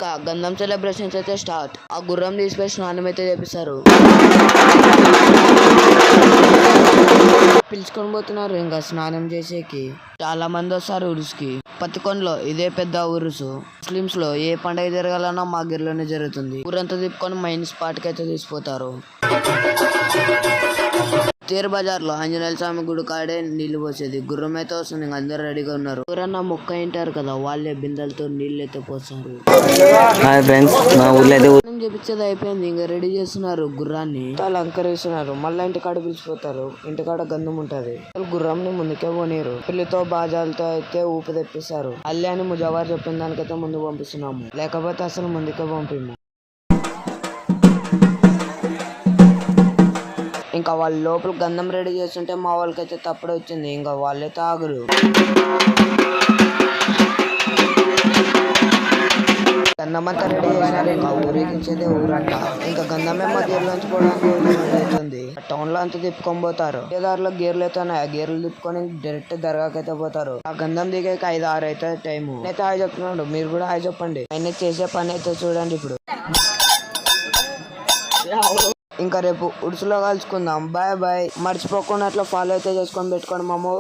గంధం సెలబ్రేషన్స్ అయితే స్టార్ట్. ఆ గుర్రం తీసిపోయి స్నానం అయితే చేపిస్తారు. పిలుచుకొని పోతున్నారు ఇంకా స్నానం చేసేకి. చాలా మంది వస్తారు ఉరుసుకి. పత్తికొండలో ఇదే పెద్ద ఉరుసు. ముస్లిమ్స్ లో ఏ పండుగ జరగాలన్నా మా గిరిలోనే జరుగుతుంది. ఊరంతా తిప్పుకొని మైన్ స్పాట్ కి అయితే తీసిపోతారు. తేరు బజార్ లో ఆంజనేయ స్వామి గుడి కాడే నీళ్లు పోసేది. గుర్రం అయితే వస్తుంది. అందరు రెడీగా ఉన్నారు. ఎవరన్నా మొక్క ఏంటారు కదా, వాళ్ళే బిందెలతో నీళ్ళు అయితే పోస్తారు. చెప్పించేది అయిపోయింది. ఇంకా రెడీ చేస్తున్నారు గుర్రాన్ని. అలంకరిస్తున్నారు. మళ్ళా ఇంటికాడ పిలిచిపోతారు. ఇంటికాడ గంధం ఉంటది. గుర్రంని ముందుకే పోనీరు. పిల్లితో బాజాలతో అయితే ఊపి తెప్పిస్తారు. అల్లి ముజావారు చెప్పిన దానికైతే ముందు పంపిస్తున్నాము, లేకపోతే అసలు ముందుకే పంపిము. ఇంకా వాళ్ళ లోపల గంధం రెడీ చేస్తుంటే మా వాళ్ళకైతే తప్పుడు వచ్చింది. ఇంకా వాళ్ళే తాగురు. గంధం అంతా రెడీ చేసినారు. ఇంకా ఊరేగించేది ఊరంట. ఇంకా గంధమే మా గేర్లోంచి పోవడానికి అవుతుంది. టౌన్ లో అంతా తిప్పుకొని పోతారు. దారిలో గేర్లు అయితే ఉన్నాయి. ఆ గేర్లు తిప్పుకొని డైరెక్ట్ దర్గాకైతే పోతారు. ఆ గంధం దిగాక 5-6 అయితే టైము. అయితే హాయ్ చెప్తున్నాడు. మీరు కూడా హాయ్ చెప్పండి. ఆయన చేసే పని అయితే చూడండి ఇప్పుడు. ఇంకా రేపు ఉడుసులో కలుసుకుందాం. Bye bye. మర్చిపోకుండా అట్లా ఫాలో అయితే చేసుకొని పెట్టుకోండి మామూ.